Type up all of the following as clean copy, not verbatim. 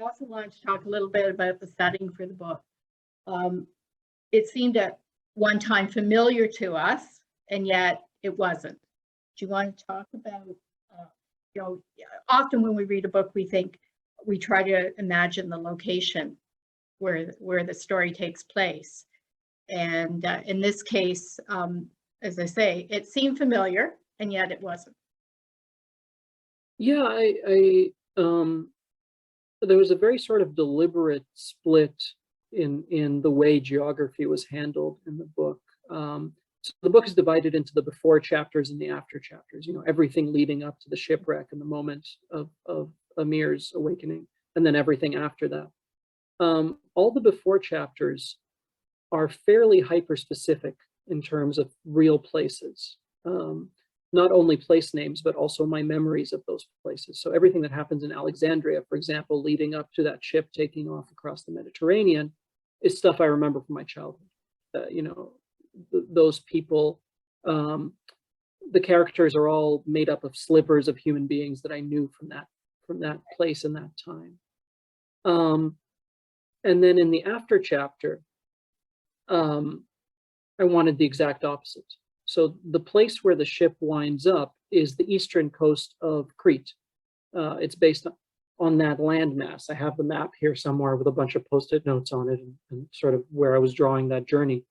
also wanted to talk a little bit about the setting for the book. It seemed at one time familiar to us, and yet it wasn't. Do you want to talk about, often when we read a book, we try to imagine the location where the story takes place. And in this case, as I say, it seemed familiar, and yet it wasn't. Yeah, there was a very sort of deliberate split in the way geography was handled in the book. So the book is divided into the before chapters and the after chapters, everything leading up to the shipwreck and the moment of Amir's awakening, and then everything after that. All the before chapters are fairly hyper-specific in terms of real places. Not only place names, but also my memories of those places. So everything that happens in Alexandria, for example, leading up to that ship taking off across the Mediterranean, is stuff I remember from my childhood. Those people, the characters are all made up of slivers of human beings that I knew from that place and that time. And then in the after chapter, I wanted the exact opposite. So the place where the ship winds up is the eastern coast of Crete. It's based on that landmass. I have the map here somewhere with a bunch of post-it notes on it and sort of where I was drawing that journey.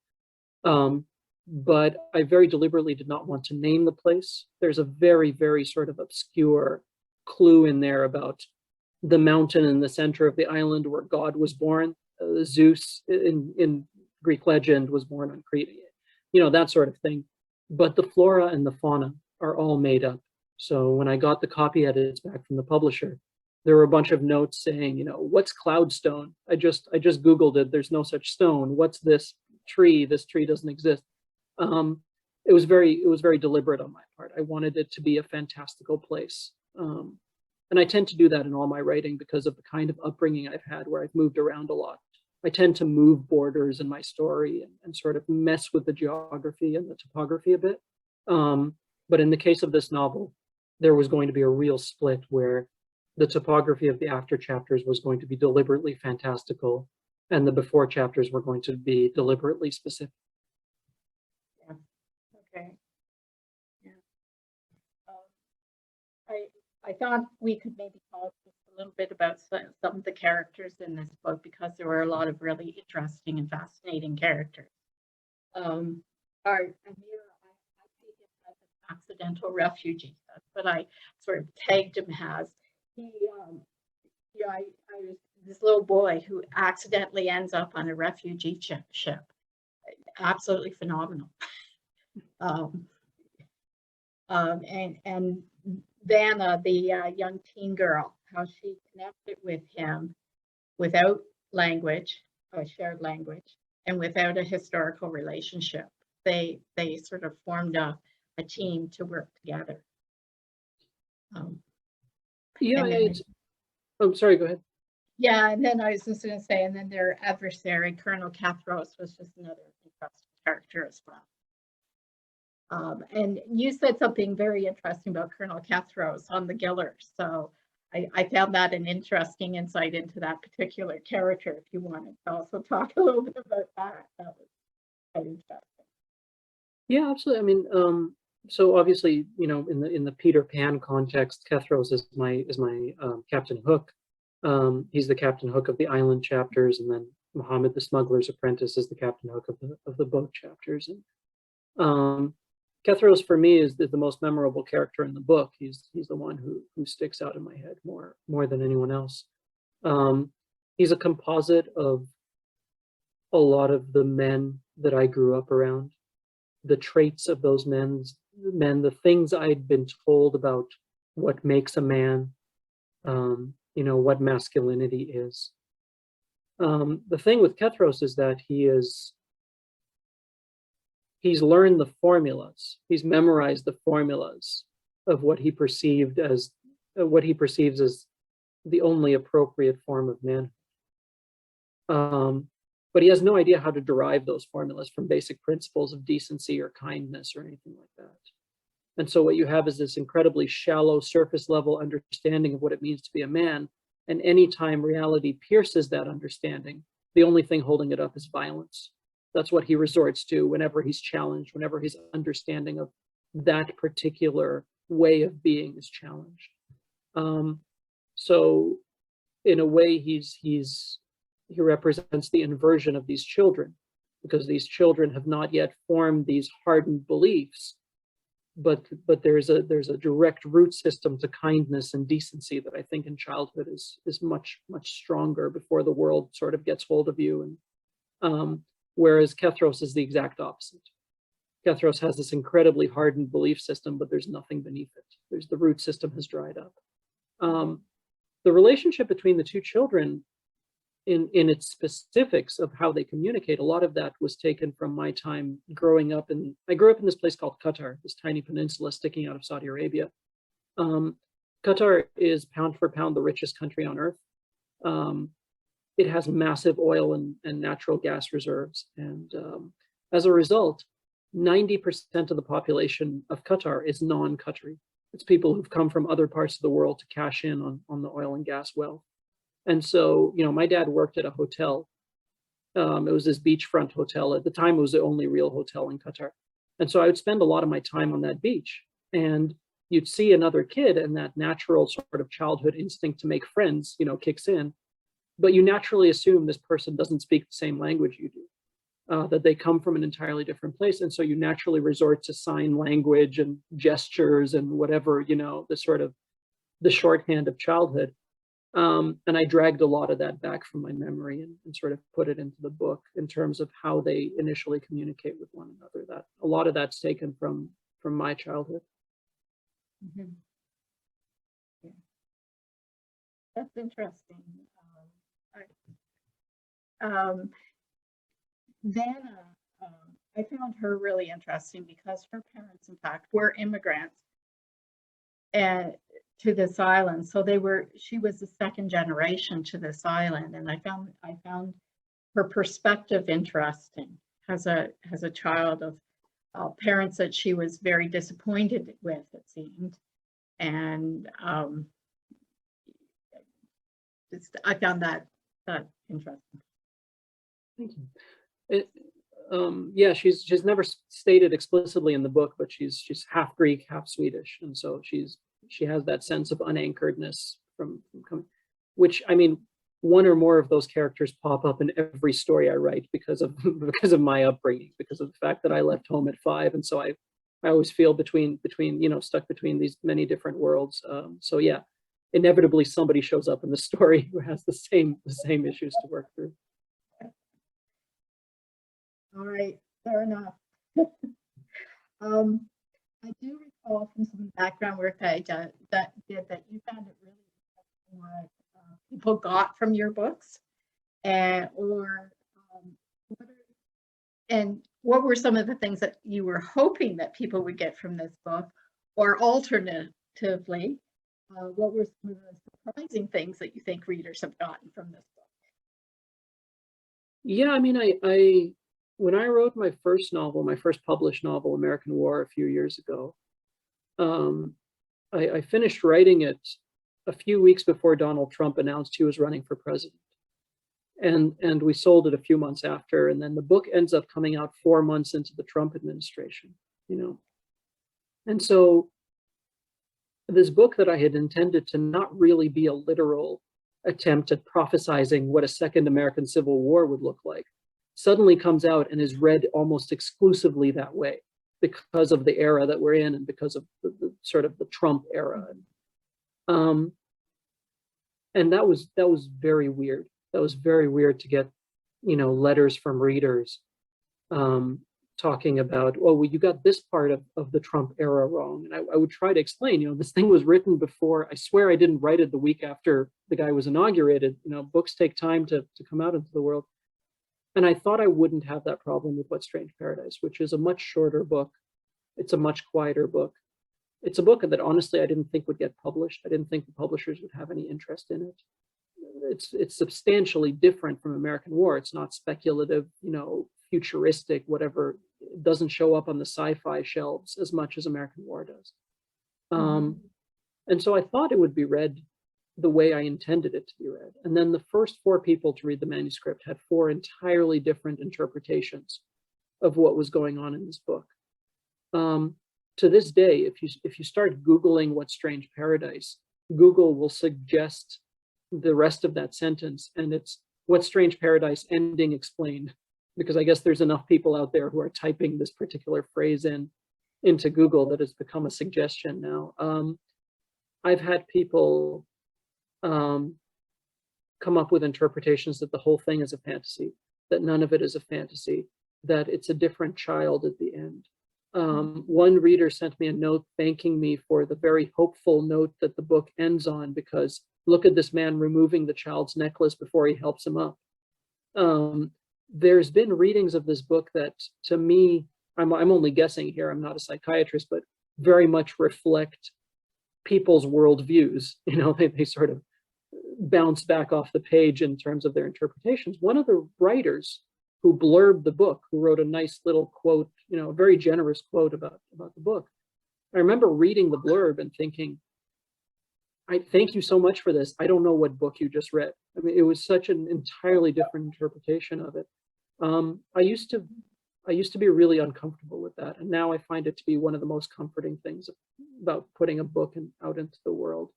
But I very deliberately did not want to name the place. There's a very, very sort of obscure clue in there about the mountain in the center of the island where God was born. Zeus in Greek legend was born on Crete, that sort of thing. But the flora and the fauna are all made up. So when I got the copy edits back from the publisher, there were a bunch of notes saying, what's cloudstone? I just Googled it. There's no such stone. What's this tree? This tree doesn't exist. It was very deliberate on my part. I wanted it to be a fantastical place. And I tend to do that in all my writing because of the kind of upbringing I've had where I've moved around a lot. I tend to move borders in my story and sort of mess with the geography and the topography a bit. But in the case of this novel, there was going to be a real split where the topography of the after chapters was going to be deliberately fantastical and the before chapters were going to be deliberately specific. Yeah. Okay. Yeah. I thought we could maybe talk just a little bit about some of the characters in this book, because there were a lot of really interesting and fascinating characters. Amir, I see him as an accidental refugee. That's what I sort of tagged him as. I was this little boy who accidentally ends up on a refugee ship. Absolutely phenomenal. And Vanna, the young teen girl, how she connected with him without language, a shared language, and without a historical relationship. They sort of formed a team to work together. I'm sorry, go ahead. Yeah, and then I was just going to say, and then their adversary, Colonel Cathros, was just another interesting character as well. And you said something very interesting about Colonel Cathros on the Giller. So I found that an interesting insight into that particular character. If you wanted to also talk a little bit about that, that was quite interesting. Yeah, absolutely. I mean, so obviously, in the Peter Pan context, Cathros is my Captain Hook. He's the Captain Hook of the island chapters, and then Muhammad the Smuggler's Apprentice is the Captain Hook of the boat chapters. And Cathros for me is the most memorable character in the book. He's the one who sticks out in my head more than anyone else. He's a composite of a lot of the men that I grew up around, the traits of those men, the things I'd been told about what makes a man, what masculinity is. The thing with Cathros is that he's learned the formulas. He's memorized the formulas of what he perceives as the only appropriate form of manhood. But he has no idea how to derive those formulas from basic principles of decency or kindness or anything like that. And so what you have is this incredibly shallow, surface level understanding of what it means to be a man And anytime reality pierces that understanding, the only thing holding it up is violence. That's what he resorts to whenever he's challenged, whenever his understanding of that particular way of being is challenged. So in a way, he represents the inversion of these children, because these children have not yet formed these hardened beliefs, but there's a direct root system to kindness and decency that I think in childhood is much stronger before the world sort of gets hold of you. And whereas Kethros is the exact opposite. Kethros has this incredibly hardened belief system, but there's nothing beneath it. The root system has dried up. The relationship between the two children in its specifics of how they communicate, a lot of that was taken from my time growing up I grew up in this place called Qatar, this tiny peninsula sticking out of Saudi Arabia. Qatar is pound for pound the richest country on earth. It has massive oil and natural gas reserves. And as a result, 90% of the population of Qatar is non-Qatari. It's people who've come from other parts of the world to cash in on the oil and gas wealth. And so, my dad worked at a hotel. It was this beachfront hotel. At the time, it was the only real hotel in Qatar. And so I would spend a lot of my time on that beach. And you'd see another kid, and that natural sort of childhood instinct to make friends, kicks in. But you naturally assume this person doesn't speak the same language you do, that they come from an entirely different place. And so you naturally resort to sign language and gestures and whatever, the shorthand of childhood. And I dragged a lot of that back from my memory and sort of put it into the book in terms of how they initially communicate with one another. That a lot of that's taken from my childhood. Mm-hmm. Yeah. That's interesting. Vanna, I found her really interesting because her parents, in fact, were immigrants and to this island. So she was the second generation to this island. And I found her perspective interesting as a child of parents that she was very disappointed with, it seemed. And I found that interesting. Thank you. Yeah, she's never stated explicitly in the book, but she's half Greek, half Swedish, and so she has that sense of unanchoredness from coming, which, I mean, one or more of those characters pop up in every story I write because of my upbringing, because of the fact that I left home at 5, and so I always feel between stuck between these many different worlds. So yeah, inevitably somebody shows up in the story who has the same issues to work through. All right, fair enough. I do recall from some background work that I did that you found it really interesting what people got from your books, and what were some of the things that you were hoping that people would get from this book, or alternatively, what were some of the surprising things that you think readers have gotten from this book? Yeah, I mean, when I wrote my first published novel, American War, a few years ago, I finished writing it a few weeks before Donald Trump announced he was running for president. And we sold it a few months after, and then the book ends up coming out 4 months into the Trump administration, And so this book that I had intended to not really be a literal attempt at prophesizing what a second American Civil War would look like suddenly comes out and is read almost exclusively that way because of the era that we're in and because of the sort of the Trump era. And that was very weird. That was very weird to get, letters from readers talking about, oh, well, you got this part of the Trump era wrong. And I would try to explain, this thing was written before. I swear I didn't write it the week after the guy was inaugurated. Books take time to come out into the world. And I thought I wouldn't have that problem with What Strange Paradise, which is a much shorter book. It's a much quieter book. It's a book that honestly I didn't think would get published. I didn't think the publishers would have any interest in it. It's substantially different from American War. It's not speculative, futuristic, whatever. It doesn't show up on the sci-fi shelves as much as American War does. And so I thought it would be read the way I intended it to be read. And then the first 4 people to read the manuscript had 4 entirely different interpretations of what was going on in this book. To this day, if you start Googling What Strange Paradise, Google will suggest the rest of that sentence, and it's What Strange Paradise ending explained, because I guess there's enough people out there who are typing this particular phrase into Google that it's become a suggestion now. I've had people come up with interpretations that the whole thing is a fantasy, that none of it is a fantasy, that it's a different child at the end. One reader sent me a note thanking me for the very hopeful note that the book ends on, because look at this man removing the child's necklace before he helps him up. There's been readings of this book that, to me, I'm only guessing here, I'm not a psychiatrist, but very much reflect people's worldviews. You know, they sort of bounce back off the page in terms of their interpretations. One of the writers who blurbed the book, who wrote a nice little quote, you know, a very generous quote about the book, I remember reading the blurb and thinking, I thank you so much for this. I don't know what book you just read. I mean, it was such an entirely different interpretation of it. I used to be really uncomfortable with that, and now I find it to be one of the most comforting things about putting a book out into the world.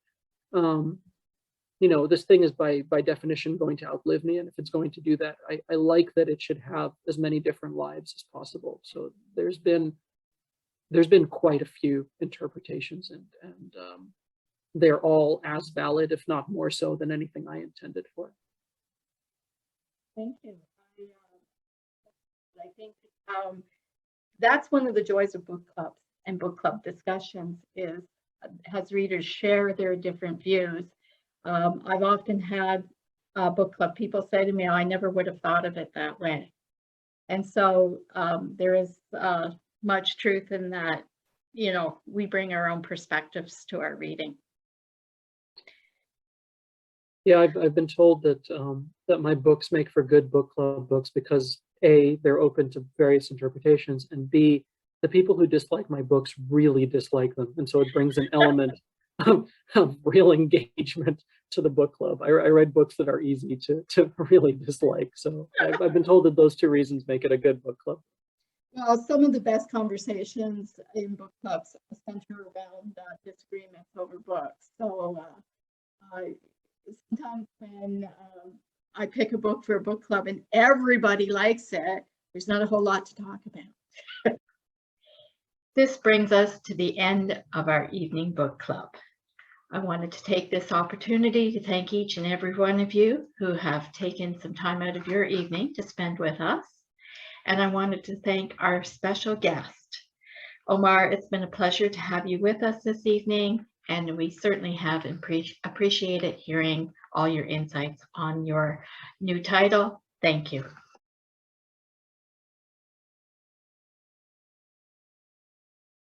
You know, this thing is by definition going to outlive me, and if it's going to do that, I like that it should have as many different lives as possible. So there's been quite a few interpretations, and they're all as valid, if not more so, than anything I intended for. Thank you. I think that's one of the joys of book clubs and book club discussions, is as readers share their different views. I've often had book club people say to me, oh, I never would have thought of it that way. And so there is much truth in that. You know, we bring our own perspectives to our reading. Yeah, I've been told that that my books make for good book club books because A, they're open to various interpretations, and B, the people who dislike my books really dislike them, and so it brings an element of real engagement to the book club. I read books that are easy to really dislike, so I've been told that those 2 reasons make it a good book club. Well, some of the best conversations in book clubs center around disagreements over books. So sometimes when I pick a book for a book club and everybody likes it, there's not a whole lot to talk about. This brings us to the end of our evening book club. I wanted to take this opportunity to thank each and every one of you who have taken some time out of your evening to spend with us. And I wanted to thank our special guest. Omar, it's been a pleasure to have you with us this evening, and we certainly have appreciated hearing all your insights on your new title. Thank you.